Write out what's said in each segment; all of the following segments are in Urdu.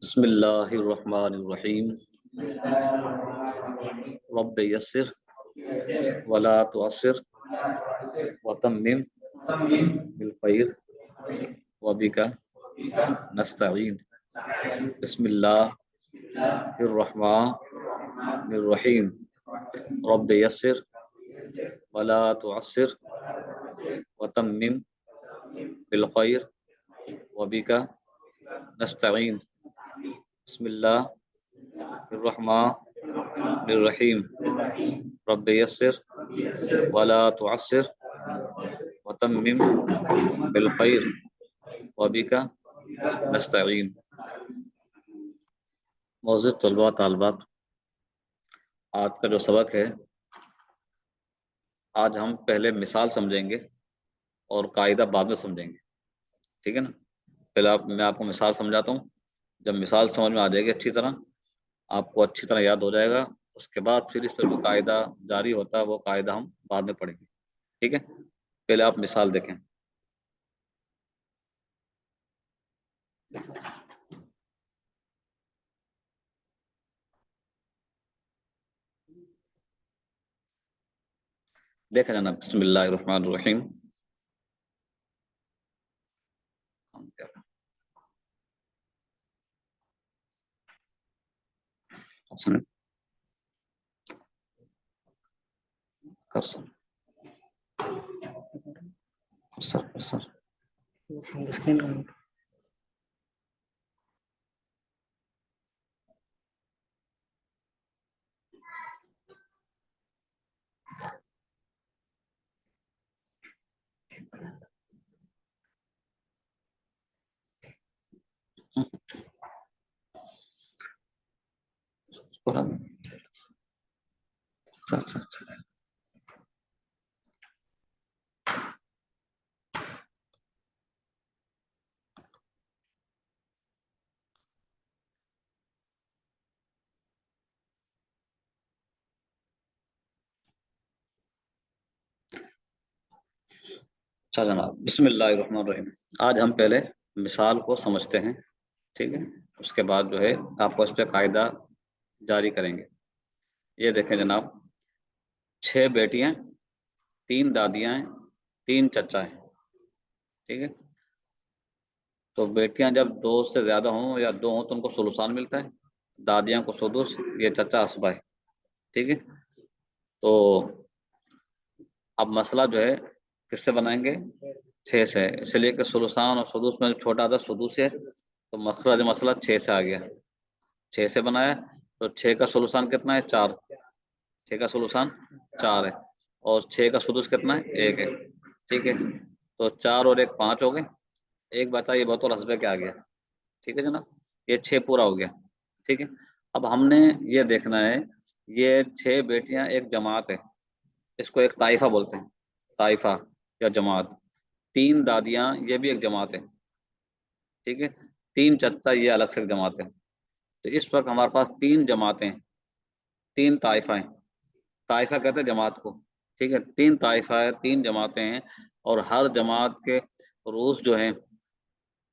بسم اللہ الرحمن الرحیم رب یسر ولا تعسر وتمم بالخیر وبک نستعین بسم اللہ الرحمن الرحیم رب یسر ولا تعسر وتمم بالخیر وبک نستعین بسم اللہ الرحمن الرحیم رب یسر ولا تعسر وتمم بالخیر وبک نستعین۔ معزز طلباء طالبات، آج کا جو سبق ہے، آج ہم پہلے مثال سمجھیں گے اور قاعدہ بعد میں سمجھیں گے، ٹھیک ہے نا؟ پہلے میں آپ کو مثال سمجھاتا ہوں، جب مثال سمجھ میں آ جائے گی اچھی طرح، آپ کو اچھی طرح یاد ہو جائے گا، اس کے بعد پھر اس پہ جو قاعدہ جاری ہوتا ہے وہ قاعدہ ہم بعد میں پڑھیں گے، ٹھیک ہے؟ پہلے آپ مثال دیکھیں۔ دیکھا جانا، بسم اللہ الرحمن الرحیم۔ اچھا جناب، بسم اللہ الرحمن الرحیم۔ آج ہم پہلے مثال کو سمجھتے ہیں، ٹھیک ہے؟ اس کے بعد جو ہے آپ کو اس پہ قاعدہ جاری کریں گے۔ یہ دیکھیں جناب، 6 بیٹیاں، 3 دادیاں ہیں، 3 چچا ہیں، ٹھیک ہے؟ تو بیٹیاں جب 2 سے زیادہ ہوں یا 2 ہوں تو ان کو ثلثان ملتا ہے، دادیاں کو سدس، یہ چچا اسبا ہے، ٹھیک ہے؟ تو اب مسئلہ جو ہے کس سے بنائیں گے؟ 6 سے، اس لیے کہ ثلثان اور سدس میں جو چھوٹا تھا سدس ہے، تو مخرج مسئلہ 6 سے آ گیا، 6 سے بنایا تو 6 کا ثلثان کتنا ہے؟ 4، 6 کا ثلثان 4 ہے، اور 6 کا سدس کتنا ہے؟ 1 ہے، ٹھیک ہے؟ تو 4 اور 1 5 ہو گئے، ایک بچا یہ بطور حسبے کے آ گیا، ٹھیک ہے جناب؟ یہ 6 پورا ہو گیا، ٹھیک ہے؟ اب ہم نے یہ دیکھنا ہے، یہ 6 بیٹیاں ایک جماعت ہے، اس کو ایک طائفہ بولتے ہیں، طائفہ یا جماعت۔ 3 دادیاں یہ بھی ایک جماعت ہے، ٹھیک ہے؟ 3 چچا یہ الگ سے ایک جماعت ہے۔ تو اس وقت ہمارے پاس 3 جماعتیں، 3 طائفہ ہیں، طائفہ کہتے ہیں جماعت کو، ٹھیک ہے؟ 3 طائفہ ہے، 3 جماعتیں ہیں، اور ہر جماعت کے روس جو ہیں،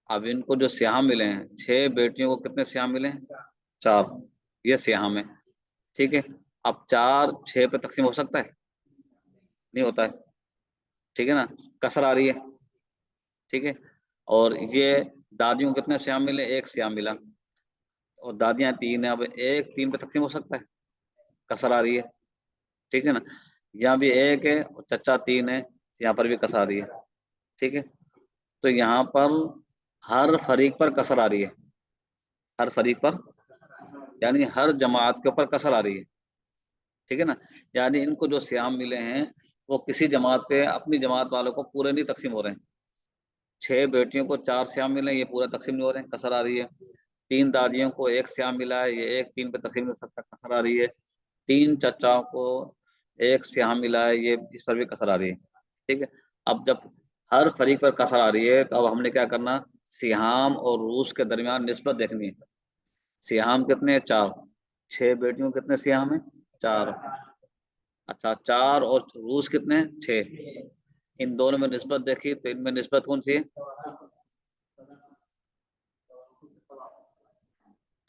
اب ان کو جو سیاہم ملے ہیں، 6 بیٹیوں کو کتنے سیاہم ملے ہیں؟ 4، یہ سیاہم ہے، ٹھیک ہے؟ اب 4 6 پہ تقسیم ہو سکتا ہے؟ نہیں ہوتا ہے، ٹھیک ہے نا؟ کسر آ رہی ہے، ٹھیک ہے؟ اور یہ دادیوں کو کتنے سیاہم ملے؟ 1 سیاہم ملا، اور دادیاں 3 ہیں، اب 1 3 پہ تقسیم ہو سکتا ہے؟ کسر آ رہی ہے، ٹھیک ہے نا؟ یہاں بھی 1 ہے اور چچا 3 ہے، یہاں پر بھی کسر آ رہی ہے، ٹھیک ہے؟ تو یہاں پر ہر فریق پر کسر آ رہی ہے، ہر فریق پر، یعنی ہر جماعت کے اوپر کسر آ رہی ہے، ٹھیک ہے نا؟ یعنی ان کو جو سیام ملے ہیں وہ کسی جماعت پہ اپنی جماعت والوں کو پورے نہیں تقسیم ہو رہے ہیں۔ 6 بیٹیوں کو 4 سیام ملے ہیں، یہ پورا تقسیم نہیں ہو رہے ہیں، کسر آ رہی ہے۔ 3 دادیوں کو 1 سیام ملا ہے، یہ 1 3 پہ تقسیم ہو سکتا ہے، کسر آ رہی ہے۔ 3 چچاؤں کو 1 سیام ملا ہے، یہ اس پر بھی کسر آ رہی ہے، ٹھیک ہے؟ اب جب ہر فریق پر کسر آ رہی ہے تو اب ہم نے کیا کرنا؟ سیام اور روس کے درمیان نسبت دیکھنی ہے۔ سیام کتنے ہیں؟ 4، 6 بیٹیوں کتنے سیام ہیں؟ 4، اچھا 4 اور روس کتنے ہیں؟ 6، ان دونوں میں نسبت دیکھی تو ان میں نسبت کون سی ہے؟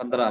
15,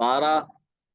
12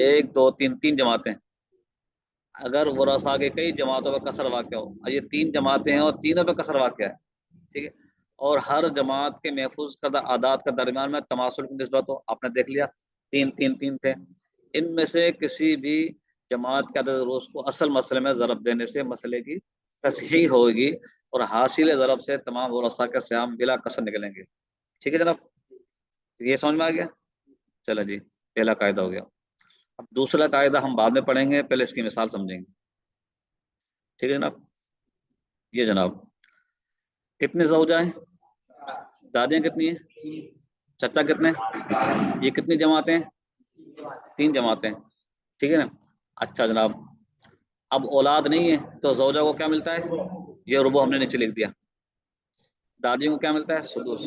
1 2 3 3 جماعتیں، اگر ورثاء کے کئی جماعتوں پر کسر واقع ہو، اور یہ 3 جماعتیں ہیں اور تینوں پہ کسر واقع ہے، ٹھیک ہے، اور ہر جماعت کے محفوظ کردہ اعداد کے درمیان میں تماثل کی نسبت ہو، آپ نے دیکھ لیا 3 3 3 تھے، ان میں سے کسی بھی جماعت کے عدد روز کو اصل مسئلے میں ضرب دینے سے مسئلے کی تصحیح ہوگی اور حاصل ضرب سے تمام ورثاء کے سہام بلا کسر نکلیں گے، ٹھیک ہے جناب، یہ سمجھ میں آ گیا؟ چلو جی، پہلا قاعدہ ہو گیا۔ اب دوسرا قاعدہ ہم بعد میں پڑھیں گے، پہلے اس کی مثال سمجھیں گے، ٹھیک ہے جناب؟ یہ جناب کتنے زوجہ ہیں؟ دادیاں کتنی ہیں؟ چچا کتنے؟ یہ کتنی جماعتیں ہیں؟ 3 جماعتیں، ٹھیک ہے نا؟ اچھا جناب، اب اولاد نہیں ہے تو زوجہ کو کیا ملتا ہے؟ یہ ربع ہم نے نیچے لکھ دیا۔ دادیوں کو کیا ملتا ہے؟ سدس۔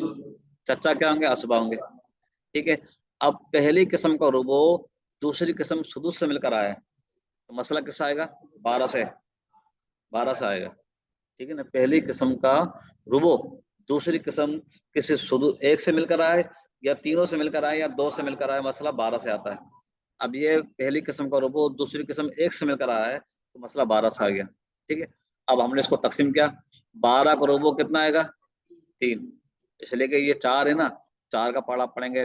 چچا کیا ہوں گے؟ اسبا ہوں گے، ٹھیک ہے۔ اب پہلی قسم کا ربع دوسری قسم سدس سے مل کر آیا ہے، تو مسئلہ کس سے آئے گا؟ 12 سے، 12 سے آئے گا، ٹھیک ہے نا؟ پہلی قسم کا ربع دوسری قسم کسی ایک سے مل کر آئے یا تینوں سے مل کر آئے یا 2 سے مل کر آئے، مسئلہ 12 سے آتا ہے۔ اب یہ پہلی قسم کا ربع دوسری قسم ایک سے مل کر آیا ہے تو مسئلہ 12 سے آ گیا، ٹھیک ہے۔ اب ہم نے اس کو تقسیم کیا، 12 کا ربع کتنا آئے گا؟ 3، اس لیے کہ یہ 4 ہے نا، 4 کا پڑھا پڑھیں گے،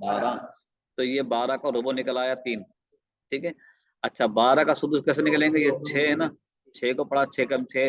12، تو یہ 12 کا ربع نکل آیا 3، ٹھیک ہے۔ اچھا 12 کا سدس کیسے نکلیں گے؟ یہ 6 ہے نا، 6 کو پڑھا 6 کم 6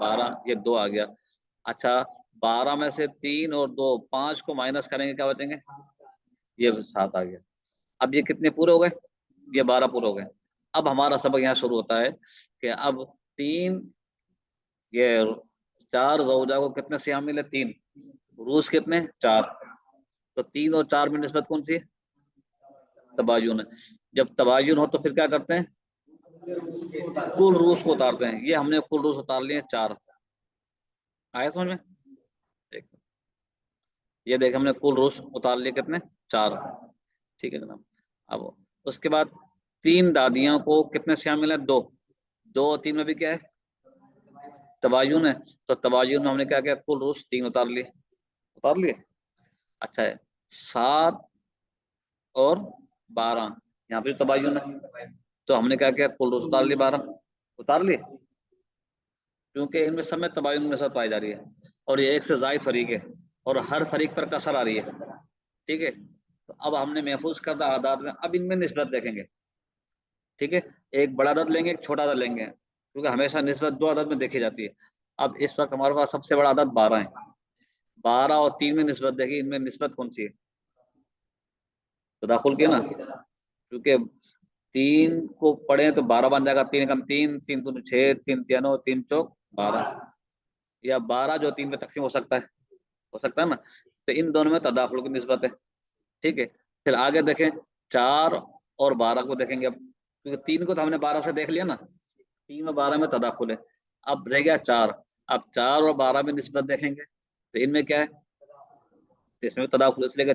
12، یہ 2 آ گیا۔ اچھا 12 میں سے 3 اور 2 5 کو مائنس کریں گے، کیا بچیں گے؟ یہ 7 آ گیا۔ اب یہ کتنے پورے ہو گئے؟ یہ 12 پورے ہو گئے۔ اب ہمارا سبق یہاں شروع ہوتا ہے کہ اب 3 یہ 4 زوجہ کو کتنے سیام ملے؟ 3، روس کتنے؟ 4، تو 3 اور 4 میں نسبت کون سی ہے؟ تباین ہے۔ جب تباین ہو تو پھر کیا کرتے ہیں؟ کل روس کو اتارتے ہیں، یہ ہم نے کل روس اتار لیے 4، آیا سمجھ میں؟ یہ دیکھ ہم نے کل روس اتار لیے کتنے؟ 4، ٹھیک ہے جناب۔ اب اس کے بعد 3 دادیاں کو کتنے سیام ملے؟ 2، 2 اور 3 میں بھی کیا ہے؟ تباین ہے، تو تباین میں ہم نے کیا کیا؟ کل روس 3 اتار لیے۔ اچھا ہے 7 اور 12 یہاں پہ تباین ہے، تو ہم نے کیا کیا؟ کل روس اتار لیے، 12 اتار لیے، کیونکہ ان میں سب میں تباین میں ساتھ پائی جا رہی ہے اور یہ ایک سے زائد فریق ہے اور ہر فریق پر کسر آ رہی ہے، ٹھیک ہے۔ تو اب ہم نے محفوظ کردہ اعداد میں اب ان میں نسبت دیکھیں گے، ٹھیک ہے۔ ایک بڑا عدد لیں گے، ایک چھوٹا عدد لیں گے، کیونکہ ہمیشہ نسبت 2 عدد میں دیکھی جاتی ہے۔ اب اس وقت ہمارے پاس سب سے بڑا عدد 12 ہے، 12 اور 3 میں نسبت دیکھی، ان میں نسبت کون سی ہے؟ تداخل کی نا، کیونکہ 3 کو پڑھیں تو 12 بن جائے گا، 3 کم 3 3 دو 6 3 تیا 9 3 چوک 12، یا 12 جو 3 میں تقسیم ہو سکتا ہے نا، تو ان دونوں میں تداخل کی نسبت ہے، ٹھیک ہے۔ پھر آگے دیکھیں 4 اور 12 کو دیکھیں گے، اب کیونکہ 3 کو تو ہم نے 12 سے دیکھ لیا نا، 3 اور 12 میں تداخل ہے، اب رہ گیا 4، اب 4 اور 12 میں نسبت دیکھیں گے تو ان میں کیا ہے؟ تو اس میں تداخل، اس لیے کہ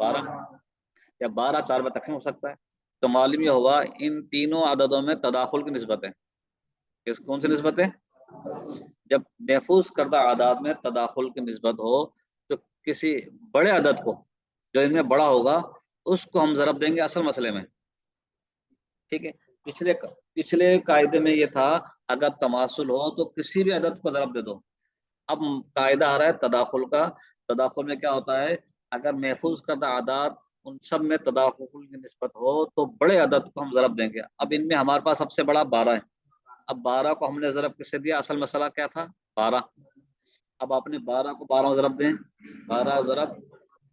12، یا 12 4 میں تقسیم ہو سکتا ہے، تو معلوم یہ ہوا ان تینوں عددوں میں تداخل کی نسبت ہے۔ اس کون سی نسبت ہے؟ جب محفوظ کردہ اعداد میں تداخل کی نسبت ہو تو کسی بڑے عدد کو جو ان میں بڑا ہوگا اس کو ہم ضرب دیں گے اصل مسئلے میں، ٹھیک ہے۔ پچھلے قاعدے میں یہ تھا اگر تماثل ہو تو کسی بھی عدد کو ضرب دے دو، اب قاعدہ آ رہا ہے تداخل کا۔ تداخل میں کیا ہوتا ہے؟ اگر محفوظ کردہ اعداد ان سب میں تداخل کی نسبت ہو تو بڑے عدد کو ہم ضرب دیں گے۔ اب ان میں ہمارے پاس سب سے بڑا 12 ہے، اب 12 کو ہم نے ضرب کس سے دیا؟ اصل مسئلہ کیا تھا؟ 12، اب آپ نے 12 کو 12 میں ضرب دیں، 12 ضرب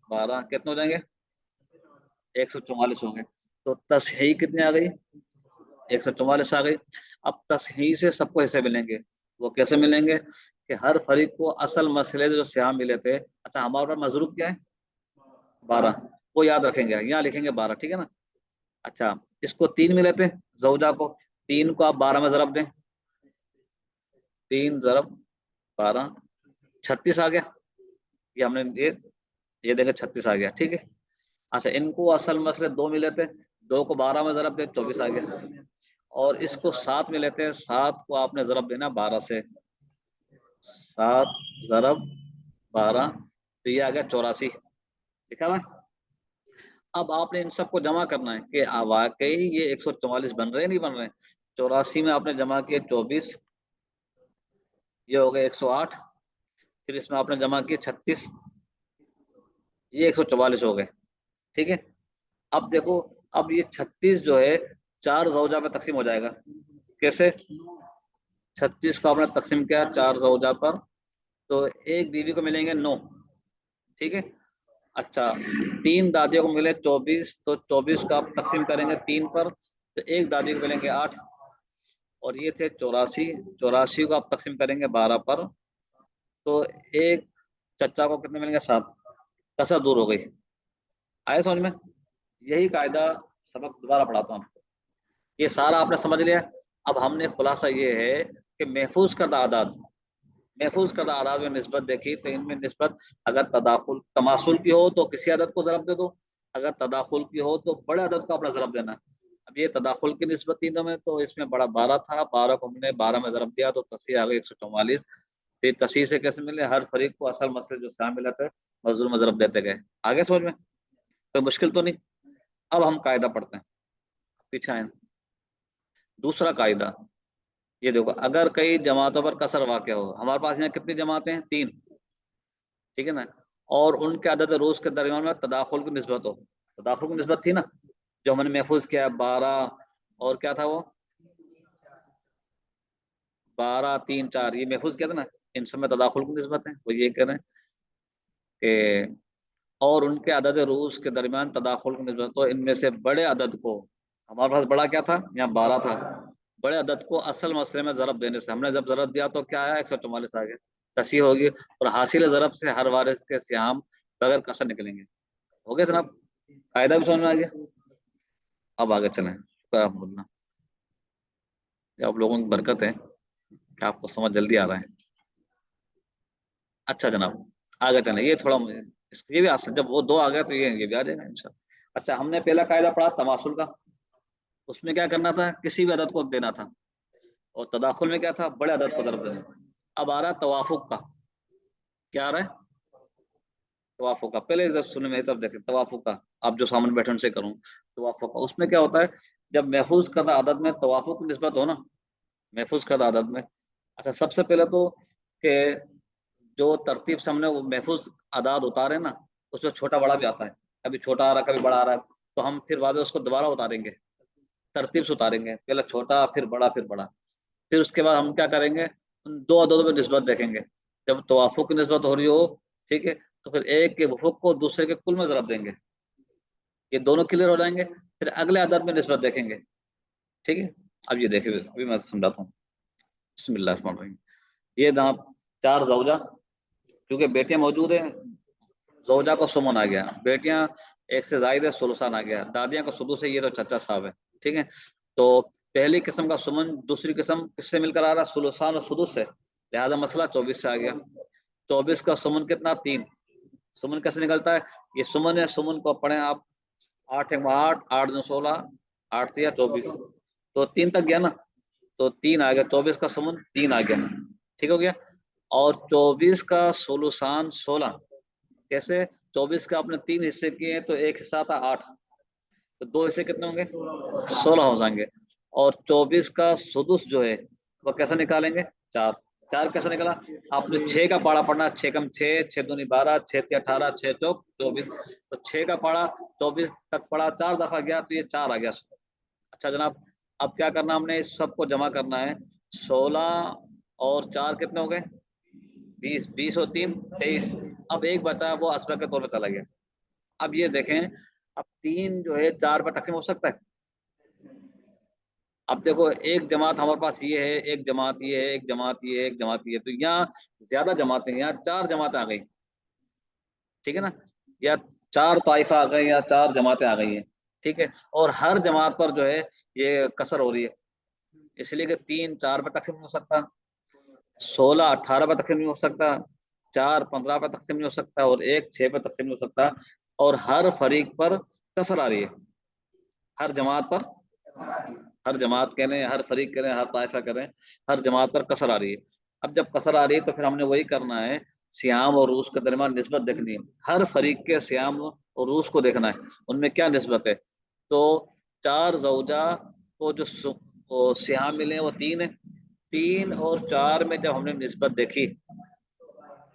12 کتنے ہو جائیں گے؟ 144 ہوں گے، تو تصحیح کتنے آ گئی؟ 144 آ گئی۔ اب تصحیح سے سب کو حصے ملیں گے، وہ کیسے ملیں گے؟ کہ ہر فریق کو اصل مسئلے جو سیام ملے تھے، اچھا ہمارے پاس مضروب کیا ہے؟ 12، وہ یاد رکھیں گے، یہاں لکھیں گے 12، ٹھیک ہے نا۔ اچھا اس کو 3 ملے تھے زوجہ کو، 3 کو آپ 12 میں ضرب دیں، 3 ضرب 12 36 آ گیا، یہ ہم نے یہ دیکھیں 36 آ گیا، ٹھیک ہے۔ اچھا ان کو اصل مسئلے 2 ملے تھے، 2 کو 12 میں ضرب دیں 24 آ گیا، اور اس کو 7 ملے تھے، 7 کو آپ نے ضرب دینا 12 سے، 7 ضرب 12 تو یہ آ گیا 84، لکھا ہوا ہے اب آپ نے ان سب کو جمع کرنا ہے کہ واقعی یہ 144 بن رہے ہیں نہیں بن رہے ہیں. 84 میں آپ نے جمع کیے 24، یہ ہو گئے 108. پھر اس میں آپ نے جمع کیے 36، یہ 144 ہو گئے. ٹھیک ہے. اب دیکھو، اب یہ 36 جو ہے 4 زوجہ میں تقسیم ہو جائے گا. کیسے؟ 36 کو آپ نے تقسیم کیا 4 زوجہ پر، تو ایک بیوی کو ملیں گے 9. ٹھیک ہے. اچھا، 3 دادیوں کو ملے 24، تو 24 کو آپ تقسیم کریں گے 3 پر، تو ایک دادی کو ملیں گے 8. اور یہ تھے 84، 84 کو آپ تقسیم کریں گے 12 پر، تو ایک چچا کو کتنے ملیں گے 7. کسر دور ہو گئی. آئے سمجھ میں؟ یہی قاعدہ، سبق دوبارہ پڑھاتا ہوں آپ کو. یہ سارا آپ نے سمجھ لیا. اب ہم نے خلاصہ یہ ہے کہ محفوظ کردہ اعداد، محفوظ کردہ اعداد میں نسبت دیکھی تو ان میں نسبت اگر تداخل تماثل کی ہو تو کسی عدد کو ضرب دے دو، اگر تداخل کی ہو تو بڑے عدد کو اپنا ضرب دینا. اب یہ تداخل کی نسبت تینوں میں، تو اس میں بڑا 12 تھا، 12 کو ہم نے 12 میں ضرب دیا تو تصحیح آ گئی 144. پھر تصحیح سے کیسے ملے؟ ہر فریق کو اصل مسئلے جو شامل تھے مضروب میں ضرب دیتے گئے. آگے سمجھ میں؟ کوئی مشکل تو نہیں. اب ہم قاعدہ پڑھتے ہیں، پیچھے آئیں. دوسرا قاعدہ یہ دیکھو، اگر کئی جماعتوں پر کسر واقع ہو، ہمارے پاس یہاں کتنی جماعتیں ہیں؟ 3. ٹھیک ہے نا. اور ان کے عدد روز کے درمیان میں تداخل کی نسبت ہو، تداخل کی نسبت تھی نا جو ہم نے محفوظ کیا 12، اور کیا تھا وہ 12 3 4، یہ محفوظ کیا تھا نا. ان سب میں تداخل کی نسبت ہے. وہ یہ کہہ رہے ہیں کہ اور ان کے عدد روز کے درمیان تداخل کی نسبت، تو ان میں سے بڑے عدد کو، ہمارے پاس بڑا کیا تھا؟ یہاں 12 تھا، بڑے عدد کو اصل مسئلے میں ضرب دینے سے، ہم نے جب ضرب دیا تو کیا آیا؟ 144 آ گیا. تصحیح ہوگی، اور حاصل ضرب سے ہر وارث کے سیام بغیر کسر نکلیں گے. ہو گیا جناب؟ قاعدہ بھی سمجھ میں آ گیا. اب آگے چلیں. شکر الحمد للہ، آپ لوگوں کی برکت ہے کہ آپ کو سمجھ جلدی آ رہا ہے. اچھا جناب، آگے چلیں. یہ تھوڑا یہ بھی آسان، جب وہ 2 آ گیا تو یہ بھی آ جائے گا انشاءاللہ. اچھا، ہم نے پہلا قاعدہ پڑھا تماثل کا، اس میں کیا کرنا تھا؟ کسی بھی عدد کو دینا تھا. اور تداخل میں کیا تھا؟ بڑے عدد کو ضرب دینا. اب آ رہا ہے توافق کا. کیا آ رہا ہے؟ توافق کا. پہلے سنیں میری طرف دیکھیں. توافق کا آپ جو سامنے بیٹھے ان سے کروں. توافق کا اس میں کیا ہوتا ہے؟ جب محفوظ کردہ عدد میں توافق کی نسبت ہو نا، محفوظ کردہ عدد میں. اچھا، سب سے پہلے تو کہ جو ترتیب سے ہم نے وہ محفوظ اعداد اتارے نا، اس میں چھوٹا بڑا بھی آتا ہے. کبھی چھوٹا آ رہا ہے کبھی بڑا آ رہا ہے، تو ہم پھر بعد میں اس کو دوبارہ اتاریں گے، ترتیب سے اتاریں گے. پہلے چھوٹا پھر بڑا پھر بڑا. پھر اس کے بعد ہم کیا کریں گے؟ ان 2 عددوں میں نسبت دیکھیں گے. جب توافق کی نسبت ہو رہی ہو، ٹھیک ہے، تو پھر ایک کے وفق کو دوسرے کے کل میں ضرب دیں گے. یہ دونوں کلیئر ہو جائیں گے. پھر اگلے عدد میں نسبت دیکھیں گے. ٹھیک ہے. اب یہ دیکھیں، ابھی میں سمجھاتا ہوں. بسم اللہ الرحمن الرحیم. یہ جناب 4 زوجہ، کیونکہ بیٹیاں موجود ہیں، زوجہ کو سمن آ گیا، بیٹیاں ایک سے زائد ہے سلوسان آ گیا، دادیاں کو سدس ہے، یہ تو چچا صاحب ہے. ٹھیک ہے. تو پہلی قسم کا سمن دوسری قسم کس سے مل کر آ رہا ہے؟ سلوسان اور سدس سے. لہذا مسئلہ 24 سے آ گیا. 24 کا سمن کتنا؟ 3. سمن کیسے نکلتا ہے؟ یہ سمن ہے، سمن کو پڑھیں آپ، 8 8 8 2 16، 8 3 24، تو 3 تک گیا نا، تو 3 آ گیا. 24 کا سمن 3 آ گیا. ٹھیک ہو گیا. اور 24 کا سلوسان 16. کیسے؟ 24 کا آپ نے 3 حصے کیے ہیں تو ایک حصہ تھا 8، تو 2 حصے کتنے ہوں گے؟ 16 ہو جائیں گے. اور 24 کا سدس جو ہے وہ کیسے نکالیں گے؟ 4. 4 کیسے نکلا؟ آپ نے 6 کا پاڑا پڑھنا، 6 کم 6، 6 دونی 12، 6 تیا 18، 6 چوک 24. تو 6 کا پاڑا 24 تک پڑا 4 دفعہ گیا تو یہ 4 آ گیا. اچھا جناب، اب کیا کرنا؟ ہم نے اس سب کو جمع کرنا ہے. 16 اور 4 کتنے ہو گئے؟ 20. 20 اور 3 23. اب ایک بچا، وہ اسبق کے طور پہ چلا گیا. اب یہ دیکھیں، اب 3 جو ہے 4 پر تقسیم ہو سکتا ہے. اب دیکھو، ایک جماعت ہمارے پاس یہ ہے، ایک جماعت یہ ہے، ایک جماعت یہ ہے، ایک جماعت یہ ہے، تو یہاں زیادہ جماعتیں، یہاں 4 جماعتیں آ گئی. ٹھیک ہے نا، یا 4 طائفہ آ گئے، یا 4 جماعتیں آ گئی ہیں. ٹھیک ہے. اور ہر جماعت پر جو ہے یہ کسر ہو رہی ہے، اس لیے کہ 3 4 پہ تقسیم نہیں ہو سکتا، 16 18 پہ تقسیم نہیں ہو سکتا، 4 15 پہ تقسیم نہیں ہو سکتا، اور 1 6 پہ تقسیم نہیں ہو سکتا. اور ہر فریق پر کسر آ رہی ہے، ہر جماعت پر، ہر جماعت کریں، ہر فریق کریں، ہر طائفہ کریں، ہر جماعت پر کسر آ رہی ہے. اب جب کسر آ رہی ہے تو پھر ہم نے وہی کرنا ہے، سیام اور روس کے درمیان نسبت دیکھنی ہے. ہر فریق کے سیام اور روس کو دیکھنا ہے ان میں کیا نسبت ہے. تو 4 زوجہ کو جو وہ سہام ملے وہ 3 ہے. 3 اور 4 میں جب ہم نے نسبت دیکھی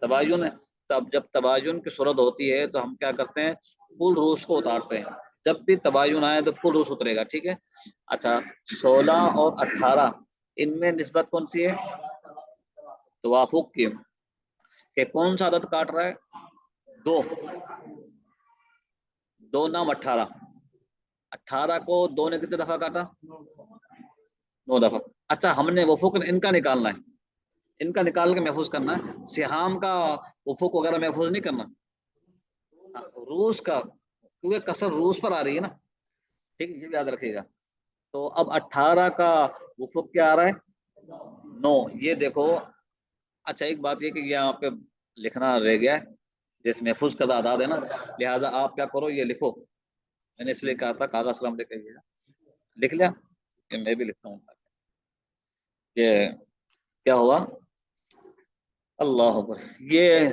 تباین ہے. تب جب تباین کی صورت ہوتی ہے تو ہم کیا کرتے ہیں کل روس کو اتارتے ہیں. جب بھی تباین آئے تو کل روس اترے گا. ٹھیک ہے. اچھا 16 اور 18 ان میں نسبت کون سی ہے توافق کی کہ کون سا عدد کاٹ رہا ہے 2. 2 نام 18. 18 کو 2 نے کتنے دفعہ کاٹا 9 دفعہ. اچھا ہم نے وفق ان کا نکالنا ہے. ان کا نکال کے محفوظ کرنا ہے. سہام کا وفق وغیرہ محفوظ نہیں کرنا. روس کا کیونکہ کسر روس پر آ رہی ہے نا. ٹھیک ہے یہ بھی یاد رکھیے گا. تو اب 18 کا وفق کیا آ رہا ہے 9. یہ دیکھو. اچھا ایک بات یہ کہ یہاں پہ لکھنا رہ گیا ہے جیسے محفوظ کا اعداد ہے نا, لہٰذا آپ کیا کرو یہ لکھو. میں نے اس لیے کہا تھا کاغذ قلم لے کے لکھ لیا. میں بھی لکھتا ہوں. یہ کیا ہوا اللہ اکبر. یہ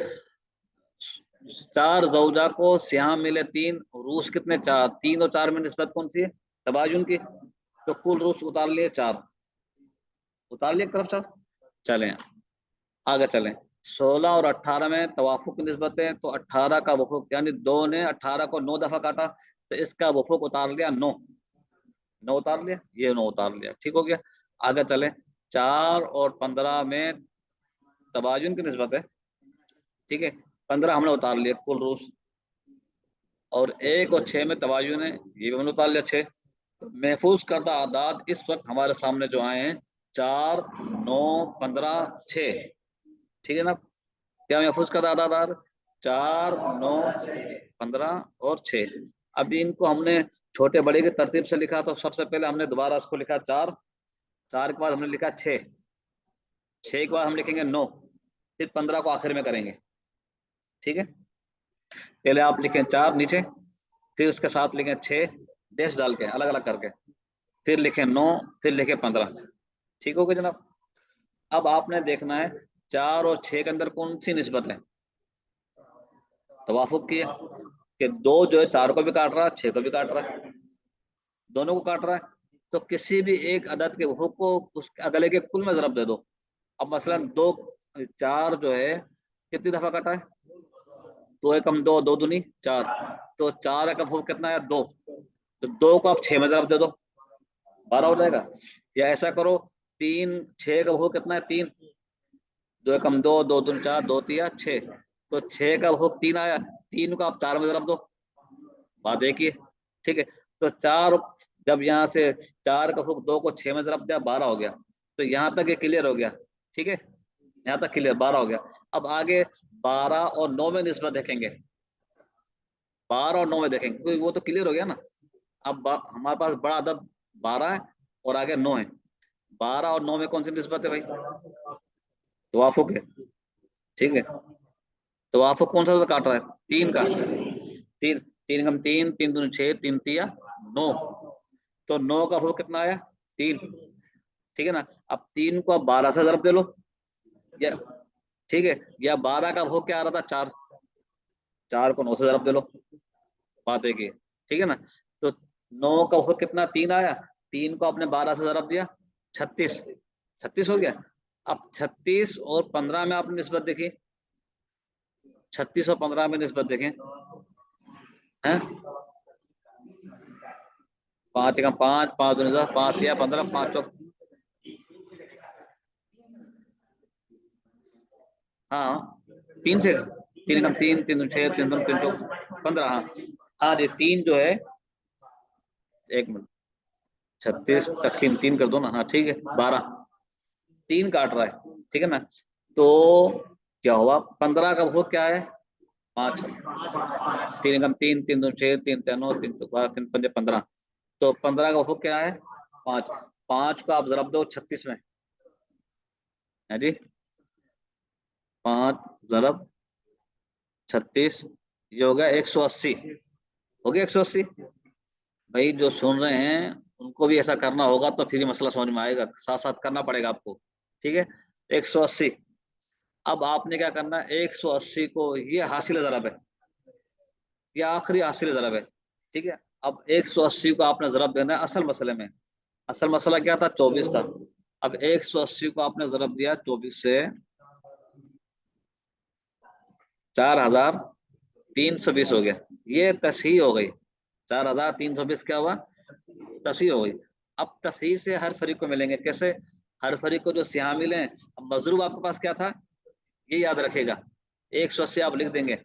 4 زوجہ کو سیام ملے 3. روس کتنے 4. 3 اور 4 میں نسبت کون سی ہے تباین کی. تو کل روس اتار لیے 4. اتار لیے ایک طرف 4. چلیں آگے چلیں. 16 اور 18 میں توافق کی نسبت ہے. تو 18 کا وفق یعنی 2 نے 18 کو 9 دفعہ کاٹا تو اس کا وفق اتار لیا 9. 9 اتار لیا. یہ 9 اتار لیا. ٹھیک ہو گیا. آگے چلیں. 4 اور 15 میں تباین کی نسبت ہے. ٹھیک ہے. 15 ہم نے اتار لیا کل روس. اور 1 اور 6 میں تباین ہے. یہ بھی ہم نے اتار لیا 6. محفوظ کردہ اعداد اس وقت ہمارے سامنے جو آئے ہیں 4 9 15 6. ٹھیک ہے نا. کیا محفوظ کردہ اعداد 4 9 15 اور 6. ابھی ان کو ہم نے چھوٹے بڑے کی ترتیب سے لکھا. تو سب سے پہلے ہم نے دوبارہ اس کو لکھا 4. 4 کے بعد ہم نے لکھا 6. 6 کے بعد ہم لکھیں گے 9. پھر 15 کو آخر میں کریں گے. ٹھیک ہے. پہلے آپ لکھیں 4 نیچے, پھر اس کے ساتھ لکھیں 6 ڈیش ڈال کے الگ الگ کر کے, پھر لکھیں 9, پھر لکھیں 15. ٹھیک ہوگا جناب. اب آپ نے دیکھنا ہے 4 اور 6 کے اندر کون سی نسبت ہے توافق کی ہے کہ 2 جو ہے 4 کو بھی کاٹ رہا ہے 6 کو بھی کاٹ رہا ہے, دونوں کو کاٹ رہا ہے. تو کسی بھی ایک عدد کے وفق کو اس اگلے کے کل میں ضرب دے دو. اب مثلا 2 4 جو ہے کتنی دفعہ کاٹا ہے 2 ایکم 2 2 دونی 4. تو 4 کا وفق کتنا ہے 2. تو 2 کو آپ 6 میں ضرب دے دو 12 ہو جائے گا. یا ایسا کرو 3 6 کا وفق کتنا ہے 3. 2 ایکم 2 2 دون 4 2 تیا 6. تو 6 کا وفق 3 آیا. 3 کو آپ 4 میں ضرب دو. بات ایک ہی ہے. ٹھیک ہے. تو 4 جب یہاں سے 4 کا وفق 2 کو 6 میں ضرب دیا 12 ہو گیا. تو یہاں تک یہ کلیئر ہو گیا. ٹھیک ہے. یہاں تک کلیئر 12 ہو گیا. اب آگے 12 اور 9 میں نسبت دیکھیں گے. 12 اور 9 میں دیکھیں گے وہ تو کلیئر ہو گیا نا. اب ہمارے پاس بڑا عدد 12 ہے اور آگے 9 ہے. 12 اور 9 میں کون سی نسبت ہے بھائی توافق ہے. ٹھیک ہے. توافق کون سا کاٹ رہا ہے 3 کا. 3 3 کم 3 3 دون 6 3 تیا 9. تو 9 کا وفق کتنا آیا 3. ٹھیک ہے نا. اب 3 کو اب 12 سے ضرب دے لو یا ٹھیک ہے. یا 12 کا وفق کیا آ رہا تھا 4. 4 کو 9 سے ضرب دے لو. بات ہے کہ ٹھیک ہے نا. تو 9 کا وفق کتنا 3 آیا. 3 کو آپ نے 12 سے ضرب دیا 36. 36 ہو گیا. اب 36 اور 15 میں آپ نے نسبت دیکھی. 36 اور 15 میں نسبت دیکھیں 5 کا 5 5 دو 5 یا 15 5 چوک ہاں 3 سے 3 کم 3 3 دو 6 3 دو 3 چوک 15. ہاں ہاں جی 3 جو ہے 1 منٹ 36 تقسیم 3 کر دو نا. ہاں ٹھیک ہے 12. 3 کاٹ رہا ہے. ٹھیک ہے نا. تو کیا ہوا 15 کا وفق کیا ہے 5. 3 کم 3 3 دو 6 3 3 9 3 3 5 15. تو 15 کا وفق کیا ہے 5. 5 کو آپ ضرب دو 36 میں ہے جی. 5 ضرب 36 یہ ہو گیا 180. ہو گیا 180. بھائی جو سن رہے ہیں ان کو بھی ایسا کرنا ہوگا تو پھر یہ مسئلہ سمجھ میں آئے گا. ساتھ ساتھ کرنا پڑے گا آپ کو. ٹھیک ہے 180. اب آپ نے کیا کرنا ہے 180 کو یہ حاصل ضرب ہے یہ آخری حاصل ضرب ہے، ٹھیک ہے. اب 180 کو آپ نے ضرب دینا ہے اصل مسئلے میں. اصل مسئلہ کیا تھا؟ 24 تھا. اب 180 کو آپ نے ضرب دیا 24 سے، 4320 ہو گیا. یہ تصحیح ہو گئی. 4320 کیا ہوا؟ تصحیح ہو گئی. اب تصحیح سے ہر فریق کو ملیں گے. کیسے؟ ہر فریق کو جو سیاہ ملیں. اب مضروب آپ کے پاس کیا تھا یہ یاد رکھے گا، 180 آپ لکھ دیں گے،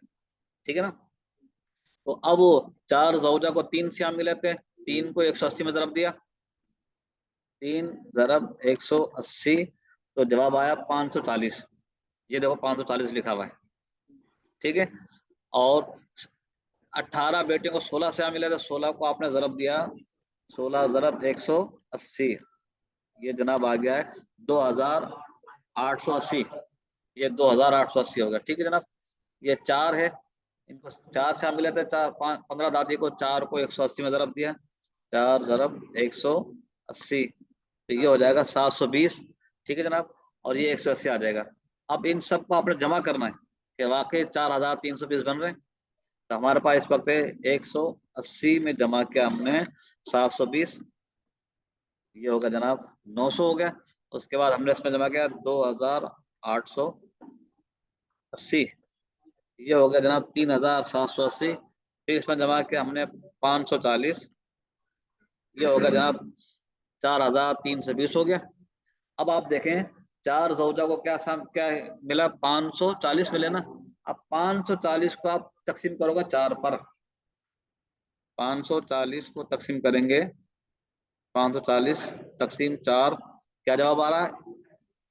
ٹھیک ہے نا. تو اب وہ 4 زوجہ کو 3 سیاہ ملے تھے، 3 کو 180 میں ضرب دیا، 3 ضرب 180 تو جواب آیا 540. یہ دیکھو 540 لکھا ہوا ہے، ٹھیک ہے. اور 18 بیٹے کو 16 سیاہ ملے تھے، 16 کو آپ نے ضرب دیا، 16 ضرب 180، یہ جناب آ گیا ہے 2880. یہ 2880 ہوگا، ٹھیک ہے جناب. یہ 4 ہے، ان کو 4 سیاہ ملے تھے، 15 دادی کو 4 کو 180 میں ضرب دیا، 4 ضرب 180 تو یہ ہو جائے گا 720، ٹھیک ہے جناب. اور یہ 180 آ جائے گا. اب ان سب کو آپ نے جمع کرنا ہے کہ واقعی 4320 بن رہے ہیں. تو ہمارے پاس اس وقت 180 میں جمع کیا ہم نے 720، یہ ہوگا جناب 900 ہو گیا. اس کے بعد ہم نے اس میں جمع کیا 2880، یہ ہو گیا جناب 3780. پھر اس میں جمع کیا ہم نے 540، یہ ہوگا جناب 4320 ہو گیا. اب آپ دیکھیں 4 زوجہ کو کیا ملا؟ 540 ملے نا. اب 540 کو آپ تقسیم کرو گے 4 پر، 540 کو تقسیم کریں گے 540 تقسیم 4، کیا جواب آ رہا ہے؟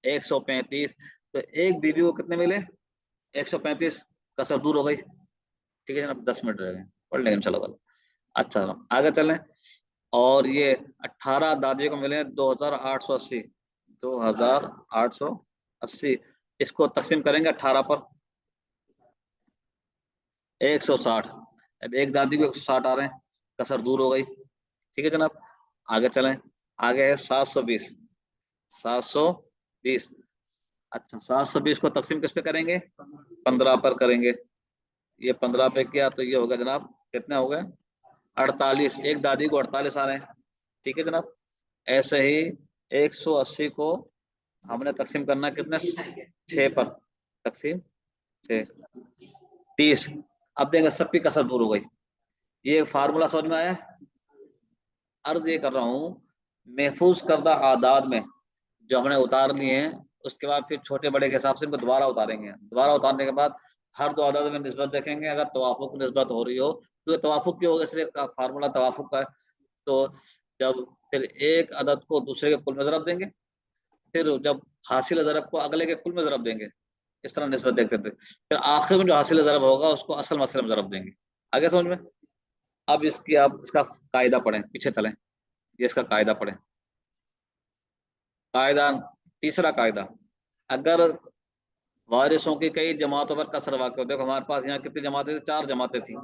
135. تو ایک بیوی کو کتنے ملے؟ 135. کسر دور ہو گئی، ٹھیک ہے جناب. 10 منٹ رہ گئے، پڑھ لیں گے ان شاء اللہ. اچھا آگے چلیں. اور یہ 18 دادی کو ملے 2880، 2880 اس کو تقسیم کریں گے 18 پر، 160. اب ایک دادی کو 160 آ رہے ہیں، کسر دور ہو گئی، ٹھیک ہے جناب. آگے چلیں. آگے ہے 720، 720. اچھا 720 کو تقسیم کس پہ کریں گے؟ 15 پر کریں گے. یہ 15 پہ کیا تو یہ ہوگا جناب کتنے ہو گئے؟ 48. ایک دادی کو 48 آ رہے ہیں، ٹھیک ہے جناب. ایسے ہی 180 کو ہم نے تقسیم کرنا کتنے؟ 6 پر، تقسیم 6، 30. اب دیں گے سب کی کسر دور ہو گئی. یہ فارمولا سمجھ میں آیا؟ عرض یہ کر رہا ہوں محفوظ کردہ اعداد میں جو ہم نے اتار لیے ہیں، اس کے بعد پھر چھوٹے بڑے کے حساب سے ان کو دوبارہ اتاریں گے. دوبارہ اتارنے کے بعد ہر 2 اعداد میں نسبت دیکھیں گے. اگر توافق نسبت ہو رہی ہو تو یہ توافق کی ہوگا، اس لیے فارمولا توافق کا ہے. تو جب پھر ایک عدد کو دوسرے کے کل میں ضرب دیں گے، پھر جب حاصل ضرب کو اگلے کے کل میں ضرب دیں گے، اس طرح نسبت دیکھتے تھے. پھر آخر میں جو حاصل ضرب ہوگا اس کو اصل مسئلے میں ضرب دیں گے. آگے سمجھ میں؟ اب آپ اس کا قاعدہ پڑھیں، پیچھے چلیں. یہ اس کا قاعدہ پڑھیں. قاعدہ تیسرا قاعدہ، اگر وارثوں کی کئی جماعتوں پر کثر واقع ہو. دیکھو ہمارے پاس یہاں کتنی جماعتیں تھیں؟ 4 جماعتیں تھیں،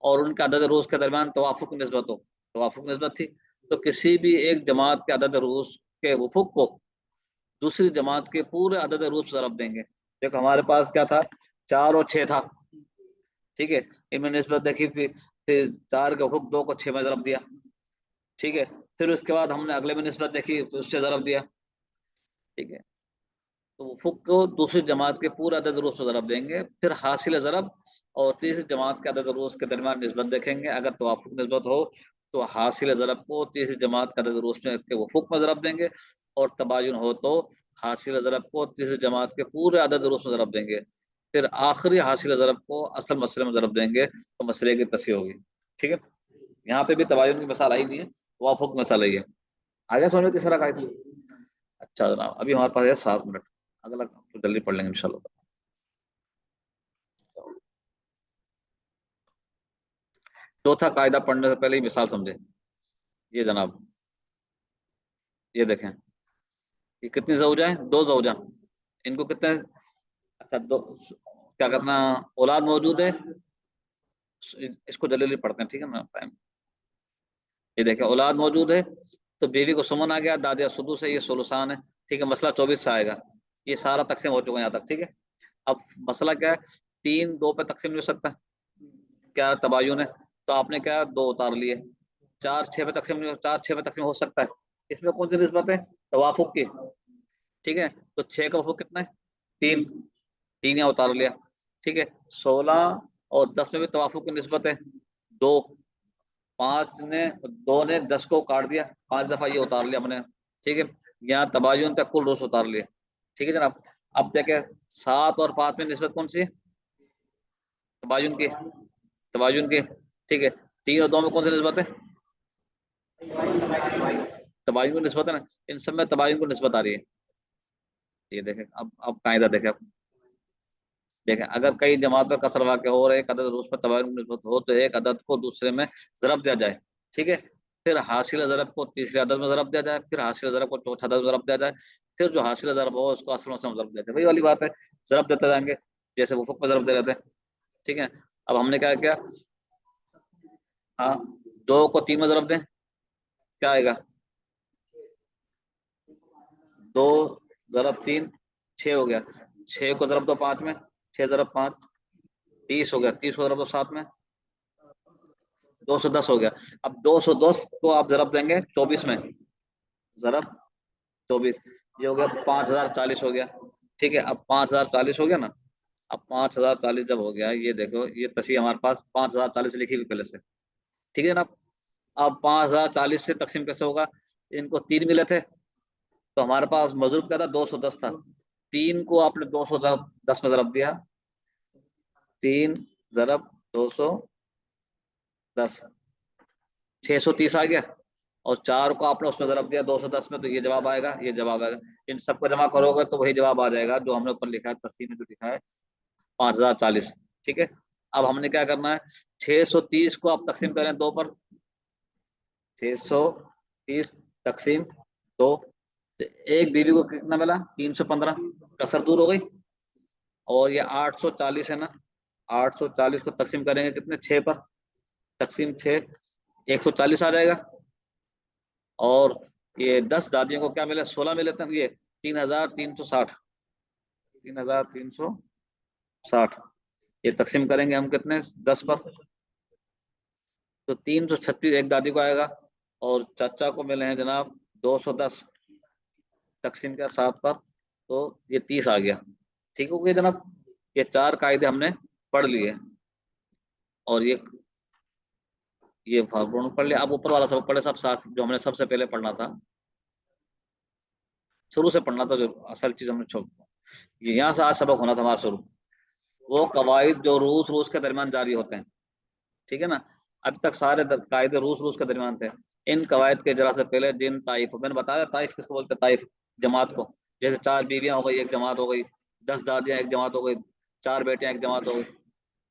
اور ان کے عدد روز کے درمیان توافق نسبت ہو، توافق نسبت تھی، تو کسی بھی ایک جماعت کے عدد روز کے وفق کو دوسری جماعت کے پورے عدد روز پر ضرب دیں گے. دیکھو ہمارے پاس کیا تھا؟ 4 اور 6 تھا، ٹھیک ہے. ان میں نسبت دیکھی، پھر 4 کا وفق 2 کو 6 میں ضرب دیا، ٹھیک ہے. پھر اس کے بعد ہم نے اگلے میں نسبت دیکھی تو اس سے ضرب دیا، ٹھیک ہے. تو وفق کو دوسری جماعت کے پورے عدد روز پر ضرب دیں گے. پھر حاصل ضرب اور تیسری جماعت کے عدد روز کے درمیان نسبت دیکھیں گے. اگر توافق نسبت ہو تو حاصل ضرب کو تیسری جماعت کے عدد روز کے وفق میں ضرب دیں گے، اور تباین ہو تو حاصل ضرب کو تیسری جماعت کے پورے عدد روز میں ضرب دیں گے. پھر آخری حاصل ضرب کو اصل مسئلے میں ضرب دیں گے تو مسئلے کی تصحیح ہوگی، ٹھیک ہے. یہاں پہ بھی تباین کی مثال آئی نہیں ہے، توافق مسئلہ ہی ہے. آگے سمجھو تیسرا قاعدہ. اچھا جناب ابھی ہمارے پاس ہے 7 منٹ، اگلا تو جلدی پڑھ لیں گے انشاءاللہ. چوتھا قاعدہ پڑھنے سے پہلے ہی مثال سمجھے. یہ جناب یہ دیکھیں، یہ کتنی زوجہ ہیں؟ 2 زوجہ. ان کو کتنے؟ اچھا کیا کہنا اولاد موجود ہے. اس کو جلدی پڑھتے ہیں، ٹھیک ہے نا. یہ دیکھیں اولاد موجود ہے تو بیوی کو سمن آ گیا، دادیا سدس ہے، یہ ثلثان ہے، ٹھیک ہے. مسئلہ 24 سے آئے گا. یہ سارا تقسیم ہو چکا ہے یہاں تک، ٹھیک ہے. اب مسئلہ کیا ہے؟ 3 2 پہ تقسیم نہیں ہو سکتا، کیا تباین ہے، تو آپ نے کیا 2 اتار لیے، 4 6 پہ تقسیم، 4 6 پہ تقسیم ہو سکتا ہے، اس میں کون سی نسبت ہے؟ توافق کی، ٹھیک ہے، تو 6 کا وفق کتنا ہے؟ 3، 3 یہاں اتار لیا، ٹھیک ہے، 16 اور 10 میں بھی توافق کی نسبت ہے 2، 5 نے 2 نے 10 کو کاٹ دیا، 5 دفعہ یہ اتار لیا ہم نے، ٹھیک ہے، یہاں تباین تک کل روس اتار لیا، ٹھیک ہے جناب۔ اب دیکھیں 7 اور 5 میں نسبت کون سی ہے؟ تباین کی، تباین کی، ٹھیک ہے، 3 اور 2 میں کون سی نسبت ہے؟ تباین کو نسبت ہے نا، ان سب میں تباین کو نسبت آ رہی ہے، یہ دیکھیں اب قاعدہ دیکھیں، دیکھیں اگر کئی جماعت پر کسر واقع ہو اور ایک عدد روس پر تباین کی نسبت ہو تو ایک عدد کو دوسرے میں ضرب دیا جائے، ٹھیک ہے، پھر حاصل ضرب کو تیسرے عدد میں ضرب دیا جائے، پھر حاصل ضرب کو چوتھے عدد میں ضرب دیا جائے، پھر جو حاصل ضرب ہو اس کو اصل میں ضرب دیا جائے، وہی والی بات ہے، ضرب دیتے جائیں گے جیسے وفق پہ ضرب دے رہتے ہیں، ٹھیک ہے۔ اب ہم نے کیا کیا، ہاں 2 کو 3 میں ضرب دیں، کیا آئے گا؟ 2 ضرب 3 6 ہو گیا، 6 کو ضرب دو 5 میں، 6 ضرب 5 30 ہو گیا، 30 کو ضرب دو 7 میں 210 ہو گیا۔ اب 210 کو آپ ضرب دیں گے 24 میں، ضرب 24 یہ ہو گیا 5040 ہو گیا، ٹھیک ہے، اب 5040 ہو گیا نا، اب 5040 جب ہو گیا، یہ دیکھو یہ تصحیح ہمارے پاس 5040 لکھی ہوئی پہلے سے، ٹھیک ہے نا۔ اب 5040 سے تقسیم کیسے ہوگا؟ ان کو 3 ملے تھے تو ہمارے پاس مضروب کیا تھا؟ 210 تھا، 3 کو آپ نے 210 میں ضرب دیا، 3 ضرب 210 630 آ گیا، اور 4 کو آپ نے اس میں ضرب دیا 210 میں، تو یہ جواب آئے گا، یہ جواب آئے گا، ان سب کو جمع کرو گے تو وہی جواب آ جائے گا جو ہم نے اوپر لکھا ہے تصحیح میں، جو لکھا ہے 5040، ٹھیک ہے۔ اب ہم نے کیا کرنا ہے، 630 کو آپ تقسیم کریں 2 پر، 630 تقسیم 2، ایک بیوی کو کتنا ملا؟ 315، کسر دور ہو گئی، اور یہ 840 ہے نا، 840 کو تقسیم کریں گے کتنے؟ 6 پر، تقسیم 6 140 آ جائے گا، اور یہ 10 دادیوں کو کیا ملے؟ 16 ملے تھے، یہ 3360، 3360 یہ تقسیم کریں گے ہم کتنے؟ 10 پر، تو 336 ایک دادی کو آئے گا، اور چچا کو ملے ہیں جناب 210 تقسیم کیا 7 پر، تو یہ 30 آ گیا، ٹھیک ہو گیا جناب۔ یہ 4 قاعدے ہم نے پڑھ لیے، اور یہ فارمول پڑھ لیا۔ اب اوپر والا سبق پڑھے، سب ساتھ جو ہم نے سب سے پہلے پڑھنا تھا، شروع سے پڑھنا تھا، جو اصل چیز ہم نے چھوڑ، یہاں سے آج سبق ہونا تھا ہمارا شروع، وہ قواعد جو روس کے درمیان جاری ہوتے ہیں، ٹھیک ہے نا، اب تک سارے قاعدے روس کے درمیان تھے، ان قواعد کے اجرا سے پہلے جن طائف، میں نے بتایا طائف کس کو بولتے ہیں؟ طائف جماعت کو، جیسے 4 بیویاں ہو گئی ایک جماعت ہو گئی، 10 دادیاں ایک جماعت ہو گئی، 4 بیٹیاں ایک جماعت ہو گئی،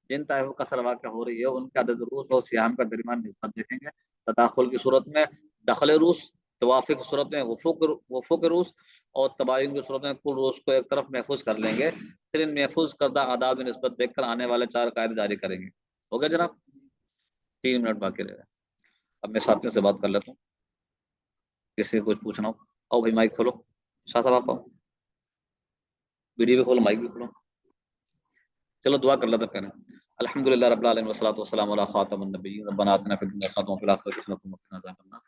جن طائف کا کسر واقع ہو رہی ہے ان کا عدد روس اور سیام کا درمیان نسبت دیکھیں گے، تداخل کی صورت میں دخل روس، توافق کی صورت میں وفوق روس، اور تباین کی صورت میں کل روس کو ایک طرف محفوظ کر لیں گے، پھر ان محفوظ کردہ اعداد میں نسبت دیکھ کر آنے والے 4 قاعدے جاری کریں گے۔ ہو گیا جناب، 3 منٹ باقی رہے گا، اب میں ساتھیوں سے بات کر لیتا ہوں، کسی کو کچھ پوچھنا ہو آؤ بھائی، مائک کھولو، شاہ صاحب آپ آؤ، ویڈیو بھی کھولو، مائک بھی کھولو، چلو دعا کر لیتے پہلے۔ الحمد للہ رب العالمین والصلاۃ والسلام علی خاتم النبیین، ربنا آتنا فی الدنیا حسنۃ وفی الآخرۃ حسنۃ وقنا عذاب النار۔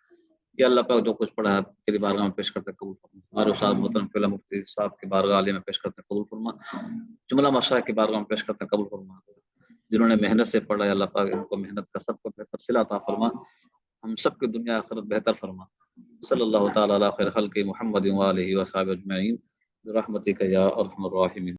یا اللہ پاک جو کچھ پڑھا ہے تیری بارگاہ میں پیش کرتے قبول فرما، ہمارے استاد محترم فضیلت مفتی صاحب کی بارگاہ عالیہ میں پیش کرتے قبول فرما، جملہ مشائخ کی بارگاہ میں پیش کرتے قبول فرما، جنہوں نے محنت سے پڑھا ہے اللہ پاک ان کو محنت کا سب کو بہتر صلہ عطا فرما، ہم سب کی دنیا آخرت بہتر فرما، صلی اللہ تعالی علی خیر خلق محمد و آلہ و صحبہ اجمعین برحمتک یا ارحم الراحمین۔